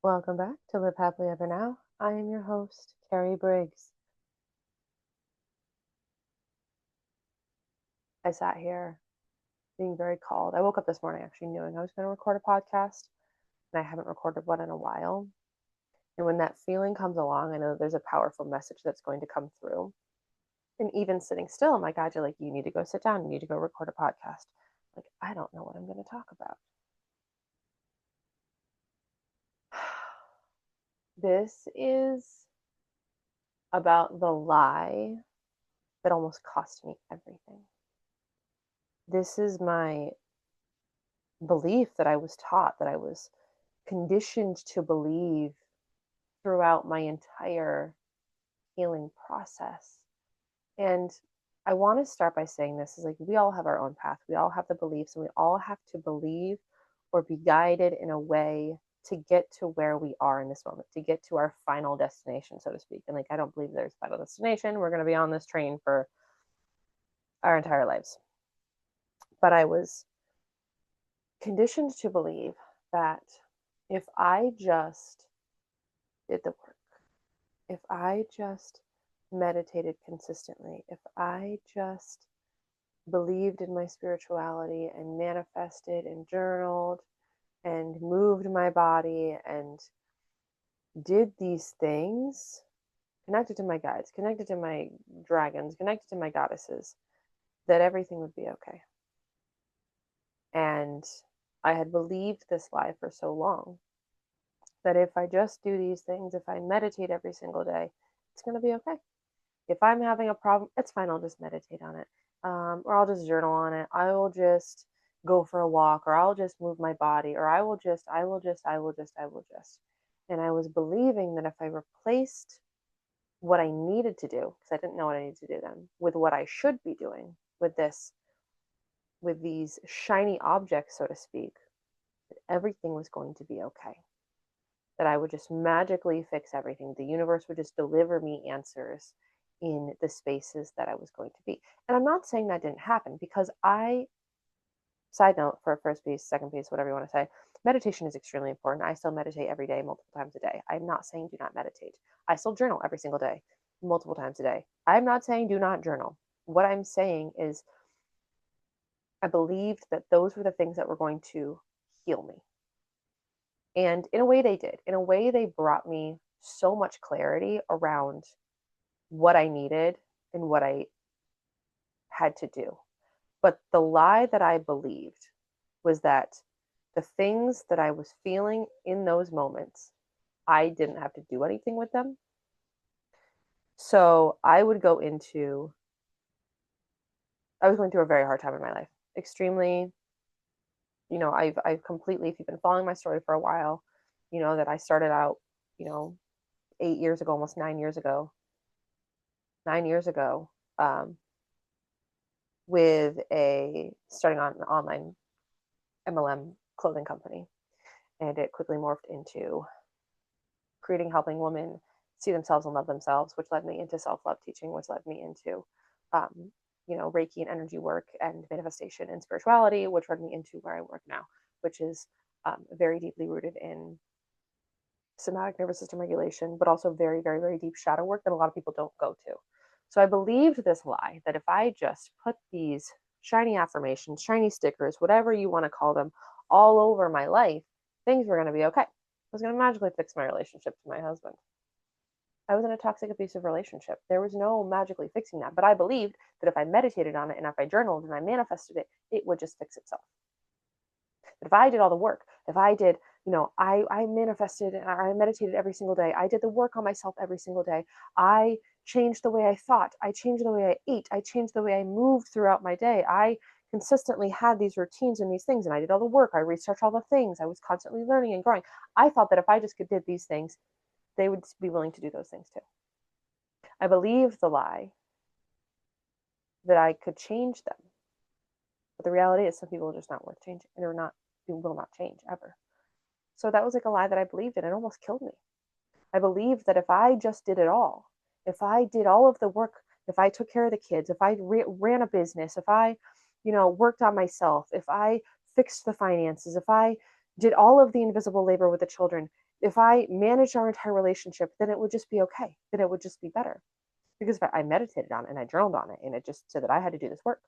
Welcome back to Live Happily Ever Now. I am your host, Carrie Briggs. I sat here being very called. I woke up this morning actually knowing I was going to record a podcast, and I haven't recorded one in a while. And when that feeling comes along, I know there's a powerful message that's going to come through. And even sitting still, my God, you're like, you need to go sit down. You need to go record a podcast. Like, I don't know what I'm going to talk about. This is about the lie that almost cost me everything. This is my belief that I was taught, that I was conditioned to believe throughout my entire healing process. And I want to start by saying this is like we all have our own path. We all have the beliefs, and we all have to believe or be guided in a way to get to where we are in this moment, to get to our final destination, so to speak. And like, I don't believe there's a final destination. We're going to be on this train for our entire lives. But I was conditioned to believe that if I just did the work, if I just meditated consistently, if I just believed in my spirituality and manifested and journaled and moved my body and did these things, connected to my guides, connected to my dragons, connected to my goddesses, that everything would be okay. And I had believed this lie for so long that if I just do these things, if I meditate every single day, it's going to be okay. If I'm having a problem, it's fine. I'll just meditate on it. Or I'll just journal on it. I will just go for a walk, or I'll just move my body, or I will just. And I was believing that if I replaced what I needed to do, because I didn't know what I needed to do then, with what I should be doing, with these shiny objects, so to speak, that everything was going to be okay. That I would just magically fix everything. The universe would just deliver me answers in the spaces that I was going to be. And I'm not saying that didn't happen, because side note for first piece, second piece, whatever you want to say, meditation is extremely important. I still meditate every day, multiple times a day. I'm not saying do not meditate. I still journal every single day, multiple times a day. I'm not saying do not journal. What I'm saying is I believed that those were the things that were going to heal me. And in a way they did. In a way they brought me so much clarity around what I needed and what I had to do. But the lie that I believed was that the things that I was feeling in those moments, I didn't have to do anything with them. So I was going through a very hard time in my life. Extremely, I've completely, if you've been following my story for a while, you know that I started out, 8 years ago, almost 9 years ago, um, with starting on an online MLM clothing company. And it quickly morphed into helping women see themselves and love themselves, which led me into self-love teaching, which led me into, Reiki and energy work and manifestation and spirituality, which led me into where I work now, which is very deeply rooted in somatic nervous system regulation, but also very, very, very deep shadow work that a lot of people don't go to. So I believed this lie that if I just put these shiny affirmations, shiny stickers, whatever you want to call them, all over my life, things were going to be okay. I was going to magically fix my relationship to my husband. I was in a toxic, abusive relationship. There was no magically fixing that. But I believed that if I meditated on it and if I journaled and I manifested it, it would just fix itself. That if I did all the work, if I did, I manifested and I meditated every single day. I did the work on myself every single day. I changed the way I thought. I changed the way I ate. I changed the way I moved throughout my day. I consistently had these routines and these things, and I did all the work. I researched all the things. I was constantly learning and growing. I thought that if I just did these things, they would be willing to do those things too. I believed the lie that I could change them. But the reality is some people are just not worth changing, and will not change ever. So that was like a lie that I believed in. It almost killed me. I believed that if I just did it all, if I did all of the work, if I took care of the kids, if I ran a business, if I, worked on myself, if I fixed the finances, if I did all of the invisible labor with the children, if I managed our entire relationship, then it would just be okay. Then it would just be better. Because if I meditated on it and I journaled on it and it just said that I had to do this work.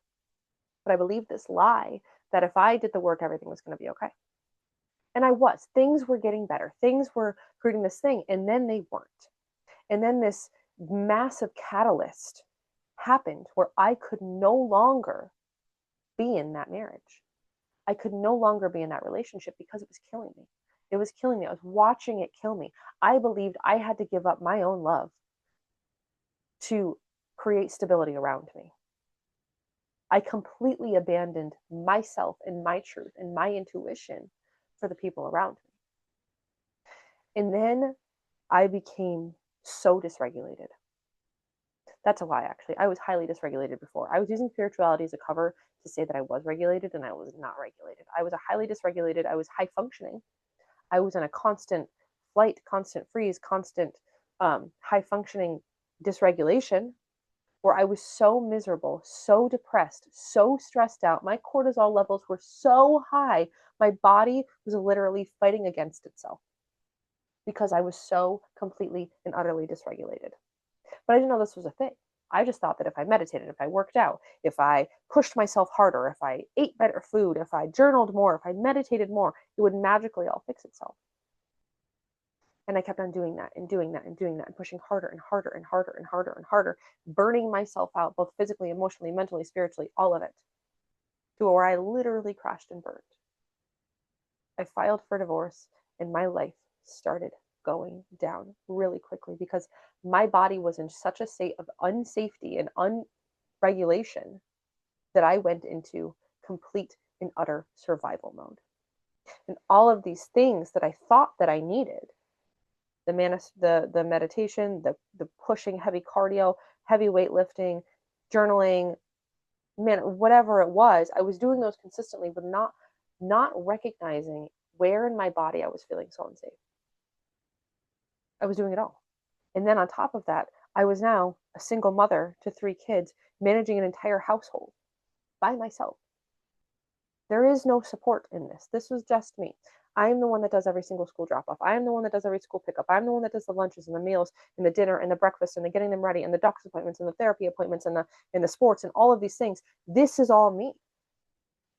But I believed this lie that if I did the work, everything was going to be okay. And I was. Things were getting better. Things were creating this thing, and then they weren't. And then this massive catalyst happened where I could no longer be in that marriage. I could no longer be in that relationship because it was killing me. It was killing me. I was watching it kill me. I believed I had to give up my own love to create stability around me. I completely abandoned myself and my truth and my intuition for the people around me. And then I became so dysregulated. That's a lie, actually. I was highly dysregulated before. I was using spirituality as a cover to say that I was regulated, and I was not regulated. I was a highly dysregulated. I was high functioning. I was in a constant flight, constant freeze, constant high functioning dysregulation where I was so miserable, so depressed, so stressed out. My cortisol levels were so high. My body was literally fighting against itself because I was so completely and utterly dysregulated. But I didn't know this was a thing. I just thought that if I meditated, if I worked out, if I pushed myself harder, if I ate better food, if I journaled more, if I meditated more, it would magically all fix itself. And I kept on doing that and doing that and doing that and pushing harder and harder and harder and harder and harder, burning myself out, both physically, emotionally, mentally, spiritually, all of it, to where I literally crashed and burned. I filed for divorce and my life started going down really quickly because my body was in such a state of unsafety and unregulation that I went into complete and utter survival mode. And all of these things that I thought that I needed, the meditation, the pushing heavy cardio, heavy weightlifting, journaling, whatever it was, I was doing those consistently, but not recognizing where in my body I was feeling so unsafe. I was doing it all. And then on top of that, I was now a single mother to 3 kids, managing an entire household by myself. There is no support in this. This was just me. I am the one that does every single school drop off. I am the one that does every school pickup. I'm the one that does the lunches and the meals and the dinner and the breakfast and the getting them ready and the doctor's appointments and the therapy appointments and the sports and all of these things. This is all me.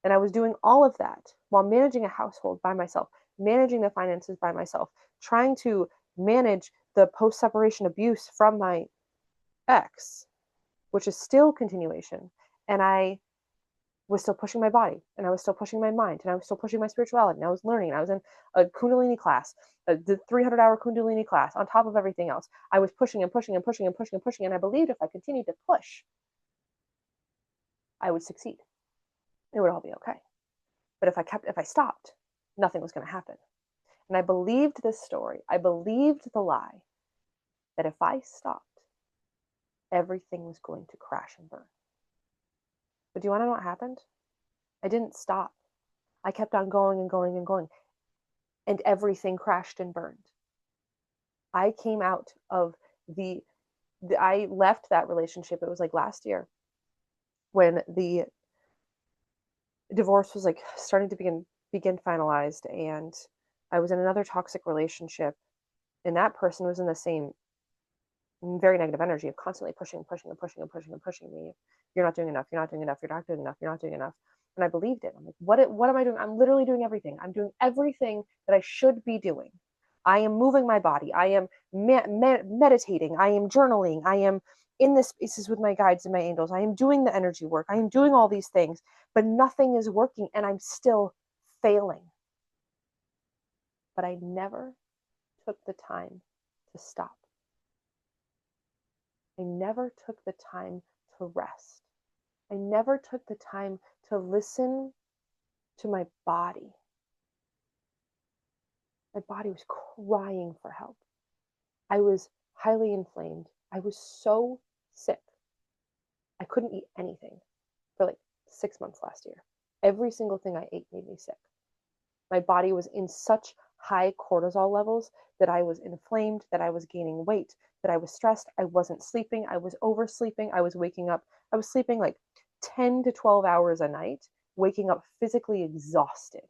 And I was doing all of that while managing a household by myself, managing the finances by myself, trying to manage the post-separation abuse from my ex, which is still continuation. And I was still pushing my body, and I was still pushing my mind, and I was still pushing my spirituality, and I was learning, and I was in a Kundalini class, the 300-hour Kundalini class, on top of everything else. I was pushing and pushing and pushing and pushing and pushing, and I believed if I continued to push, I would succeed. It would all be okay. But if I stopped, nothing was going to happen. And I believed this story. I believed the lie that if I stopped, everything was going to crash and burn. But do you want to know what happened? I didn't stop. I kept on going and going and going. And everything crashed and burned. I came out of I left that relationship. It was like last year when the divorce was like starting to begin finalized, and I was in another toxic relationship, and that person was in the same very negative energy of constantly pushing me. You're not doing enough. You're not doing enough. You're not doing enough. You're not doing enough. And I believed it. I'm like, what am I doing? I'm literally doing everything. I'm doing everything that I should be doing. I am moving my body. I am meditating. I am journaling. I am in the spaces with my guides and my angels. I am doing the energy work. I am doing all these things, but nothing is working, and I'm still failing. But I never took the time to stop. I never took the time to rest. I never took the time to listen to my body. My body was crying for help. I was highly inflamed. I was so sick. I couldn't eat anything for like 6 months last year. Every single thing I ate made me sick. My body was in such high cortisol levels that I was inflamed, that I was gaining weight, that I was stressed. I wasn't sleeping. I was oversleeping. I was waking up. I was sleeping like 10 to 12 hours a night, waking up physically exhausted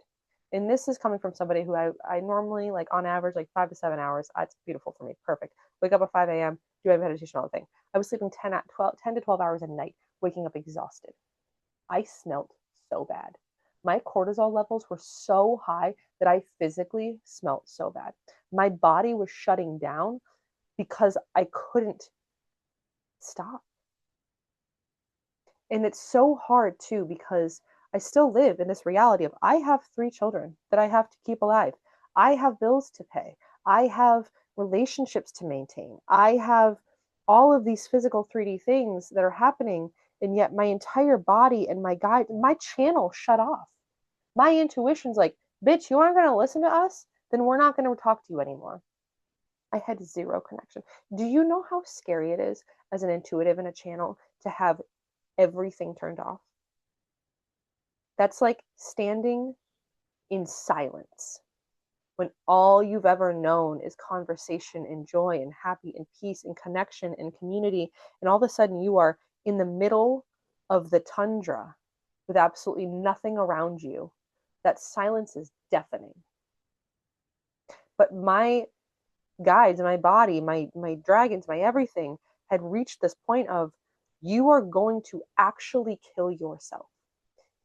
And this is coming from somebody who I normally, like on average, like 5 to 7 hours. It's beautiful for me. Perfect. Wake up at 5 a.m., do my meditation, all the thing. I was sleeping 10 to 12 hours a night, waking up exhausted. I smelled so bad. My cortisol levels were so high that I physically smelled so bad. My body was shutting down because I couldn't stop. And it's so hard too, because I still live in this reality of I have 3 children that I have to keep alive. I have bills to pay. I have relationships to maintain. I have all of these physical 3D things that are happening. And yet my entire body and my channel shut off. My intuition's like, bitch, you aren't going to listen to us? Then we're not going to talk to you anymore. I had zero connection. Do you know how scary it is as an intuitive in a channel to have everything turned off? That's like standing in silence when all you've ever known is conversation and joy and happy and peace and connection and community. And all of a sudden you are in the middle of the tundra with absolutely nothing around you. That silence is deafening. But my guides, my body, my dragons, my everything had reached this point of, you are going to actually kill yourself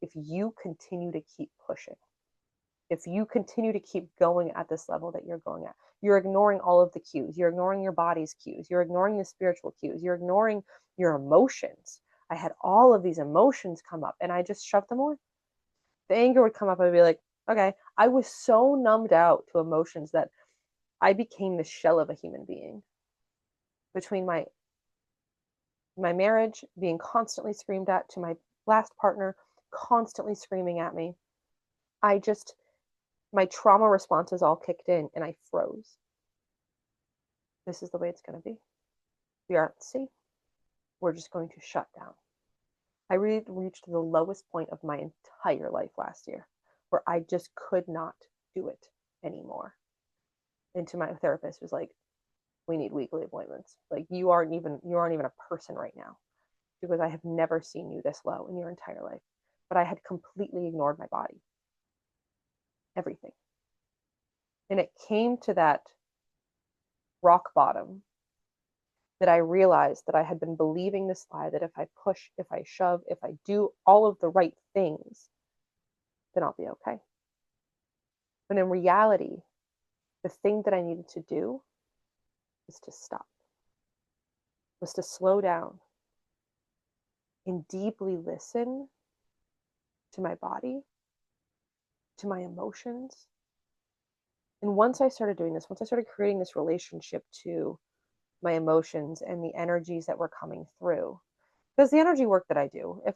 if you continue to keep pushing. If you continue to keep going at this level that you're going at, you're ignoring all of the cues. You're ignoring your body's cues. You're ignoring the spiritual cues. You're ignoring your emotions. I had all of these emotions come up and I just shoved them away. The anger would come up. I'd be like, okay. I was so numbed out to emotions that I became the shell of a human being. Between my marriage being constantly screamed at, to my last partner constantly screaming at me, my trauma responses all kicked in and I froze. This is the way it's going to be. We aren't safe. We're just going to shut down. I really reached the lowest point of my entire life last year, where I just could not do it anymore. And to my therapist was like, we need weekly appointments. Like, you aren't even a person right now, because I have never seen you this low in your entire life. But I had completely ignored my body. Everything. And it came to that rock bottom that I realized that I had been believing this lie that if I push, if I shove, if I do all of the right things, then I'll be okay. But in reality, the thing that I needed to do was to stop, was to slow down and deeply listen to my body, to my emotions. And once I started doing this, once I started creating this relationship to my emotions and the energies that were coming through, because the energy work that I do, if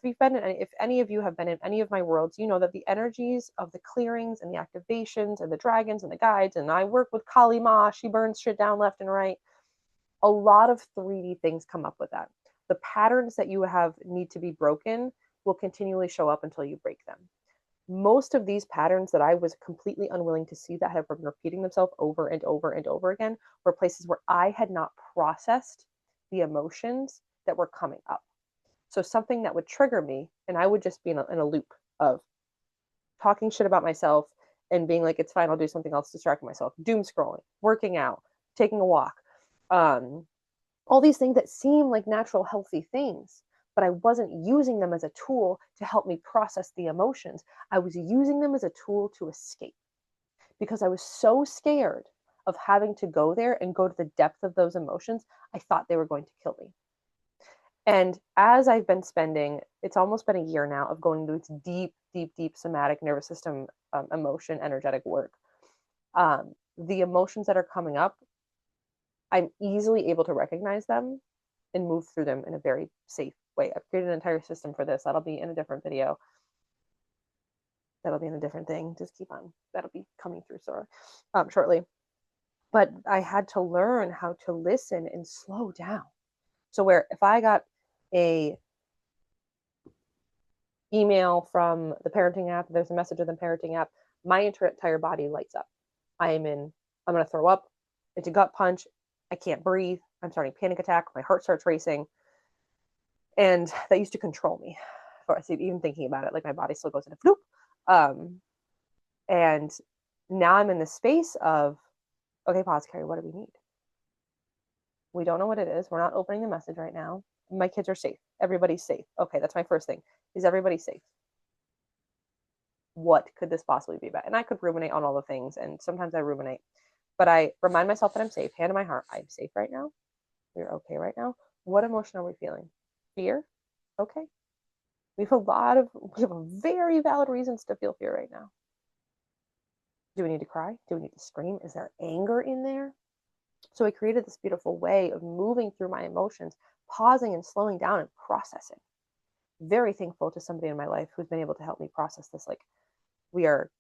any of you have been in any of my worlds, you know that the energies of the clearings and the activations and the dragons and the guides, and I work with Kali Ma, she burns shit down left and right. A lot of 3D things come up with that. The patterns that you have need to be broken will continually show up until you break them. Most of these patterns that I was completely unwilling to see, that have been repeating themselves over and over and over again, were places where I had not processed the emotions that were coming up. So something that would trigger me, and I would just be in a loop of talking shit about myself and being like, it's fine, I'll do something else, distracting myself, doom scrolling, working out, taking a walk, all these things that seem like natural, healthy things, but I wasn't using them as a tool to help me process the emotions. I was using them as a tool to escape, because I was so scared of having to go there and go to the depth of those emotions. I thought they were going to kill me. And as I've been spending, it's almost been a year now of going through this deep, deep, deep somatic nervous system emotion, energetic work. The emotions that are coming up, I'm easily able to recognize them and move through them in a very safe way. I've created an entire system for this. That'll be in a different video. That'll be in a different thing. Just keep on. That'll be coming through shortly. But I had to learn how to listen and slow down. So where if I got a email from the parenting app, there's a message in the parenting app, my entire body lights up. I'm going to throw up. It's a gut punch. I can't breathe. I'm starting a panic attack. My heart starts racing. And that used to control me. Or even thinking about it, like my body still goes into floop. And now I'm in the space of, okay, pause, Carrie, what do we need? We don't know what it is. We're not opening the message right now. My kids are safe. Everybody's safe. Okay, that's my first thing. Is everybody safe? What could this possibly be about? And I could ruminate on all the things, and sometimes I ruminate, but I remind myself that I'm safe. Hand on my heart, I'm safe right now. We're okay right now. What emotion are we feeling? Fear? Okay. We have a very valid reasons to feel fear right now. Do we need to cry? Do we need to scream? Is there anger in there? So I created this beautiful way of moving through my emotions, pausing and slowing down and processing. Very thankful to somebody in my life who's been able to help me process this. Like, we are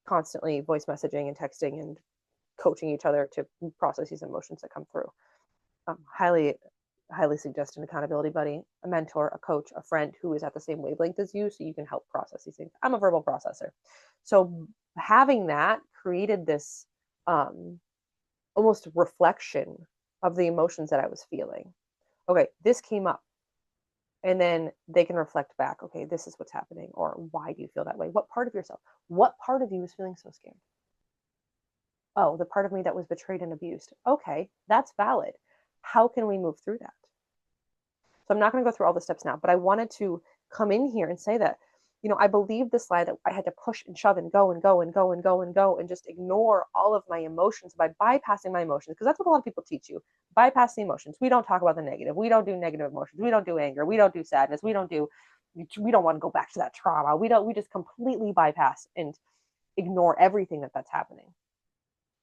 constantly voice messaging and texting and coaching each other to process these emotions that come through. Highly, highly suggest an accountability buddy, a mentor, a coach, a friend who is at the same wavelength as you, so you can help process these things. I'm a verbal processor. So having that created this almost reflection of the emotions that I was feeling. Okay, this came up. And then they can reflect back, okay, this is what's happening, or why do you feel that way? What part of yourself? What part of you is feeling so scared? Oh, the part of me that was betrayed and abused. Okay, that's valid. How can we move through that? So I'm not going to go through all the steps now, but I wanted to come in here and say that, I believe this lie that I had to push and shove and go and go and go and go and go and just ignore all of my emotions by bypassing my emotions. Because that's what a lot of people teach you. Bypass the emotions. We don't talk about the negative. We don't do negative emotions. We don't do anger. We don't do sadness. We don't want to go back to that trauma. We just completely bypass and ignore everything that's happening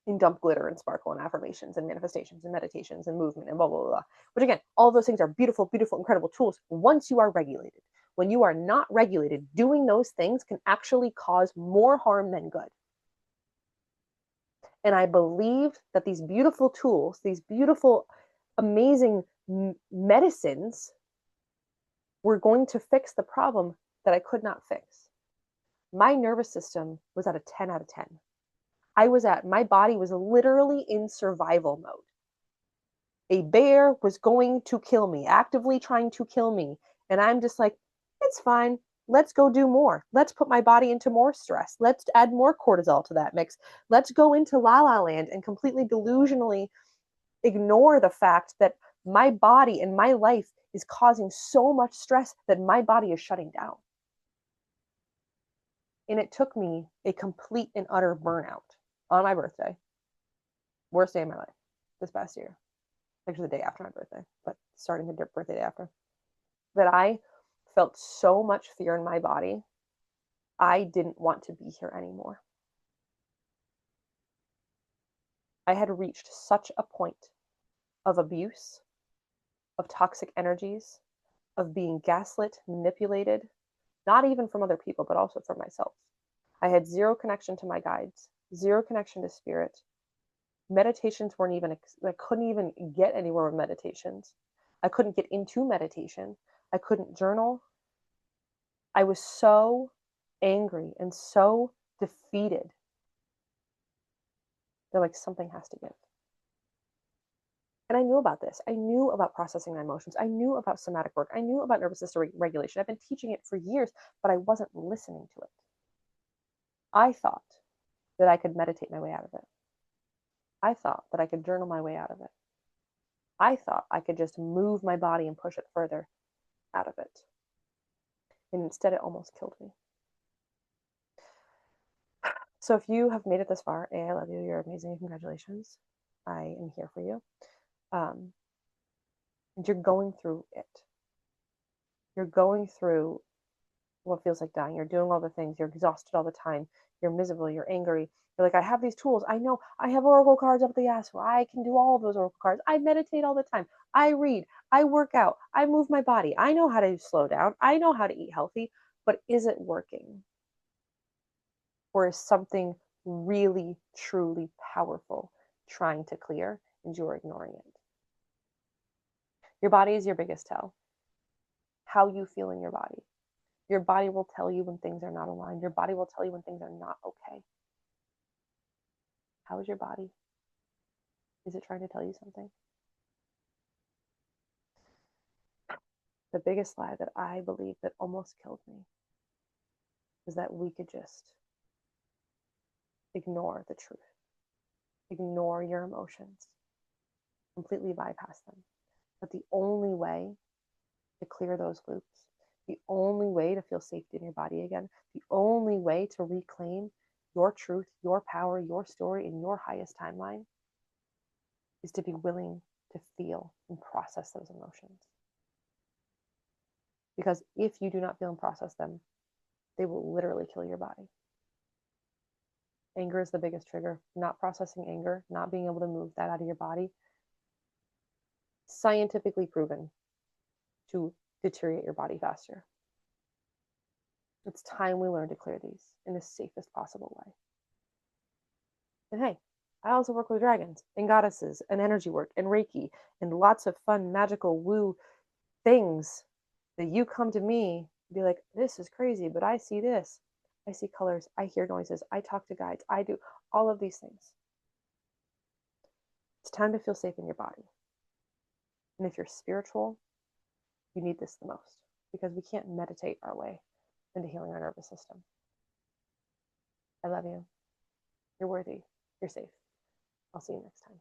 and dump glitter and sparkle and affirmations and manifestations and meditations and movement and blah, blah, blah. Which again, all those things are beautiful, beautiful, incredible tools once you are regulated. When you are not regulated, doing those things can actually cause more harm than good. And I believed that these beautiful tools, these beautiful, amazing medicines were going to fix the problem that I could not fix. My nervous system was at a 10 out of 10. My body was literally in survival mode. A bear was going to kill me, actively trying to kill me. And I'm just like, it's fine. Let's go do more. Let's put my body into more stress. Let's add more cortisol to that mix. Let's go into la la land and completely delusionally ignore the fact that my body and my life is causing so much stress that my body is shutting down. And it took me a complete and utter burnout on my birthday. Worst day of my life this past year. Actually, the day after my birthday, but starting the birthday day after. That I felt so much fear in my body, I didn't want to be here anymore. I had reached such a point of abuse, of toxic energies, of being gaslit, manipulated, not even from other people, but also from myself. I had zero connection to my guides, zero connection to spirit. Meditations weren't even, I couldn't even get anywhere with meditations. I couldn't get into meditation. I couldn't journal. I was so angry and so defeated. They're like, something has to give. And I knew about this. I knew about processing my emotions. I knew about somatic work. I knew about nervous system regulation. I've been teaching it for years, but I wasn't listening to it. I thought that I could meditate my way out of it. I thought that I could journal my way out of it. I thought I could just move my body and push it further out of it. And instead, it almost killed me. So if you have made it this far, I love you. You're amazing. Congratulations. I am here for you. And you're going through it. You're going through what feels like dying. You're doing all the things. You're exhausted all the time. You're miserable. You're angry. You're like, I have these tools. I know I have oracle cards up the ass. I can do all of those oracle cards. I meditate all the time. I read. I work out. I move my body. I know how to slow down. I know how to eat healthy. But is it working? Or is something really, truly powerful trying to clear and you're ignoring it? Your body is your biggest tell. How you feel in your body. Your body will tell you when things are not aligned. Your body will tell you when things are not okay. How is your body? Is it trying to tell you something? The biggest lie that I believe that almost killed me is that we could just Ignore the truth. Ignore your emotions. Completely bypass them. But the only way to clear those loops, the only way to feel safety in your body again, the only way to reclaim your truth, your power, your story in your highest timeline is to be willing to feel and process those emotions. Because if you do not feel and process them, they will literally kill your body. Anger is the biggest trigger. Not processing anger, not being able to move that out of your body, scientifically proven to deteriorate your body faster. It's time we learn to clear these in the safest possible way. And hey, I also work with dragons and goddesses and energy work and Reiki and lots of fun, magical, woo things that you come to me and be like, this is crazy, but I see this. I see colors. I hear noises. I talk to guides. I do all of these things. It's time to feel safe in your body. And if you're spiritual, you need this the most because we can't meditate our way into healing our nervous system. I love you. You're worthy. You're safe. I'll see you next time.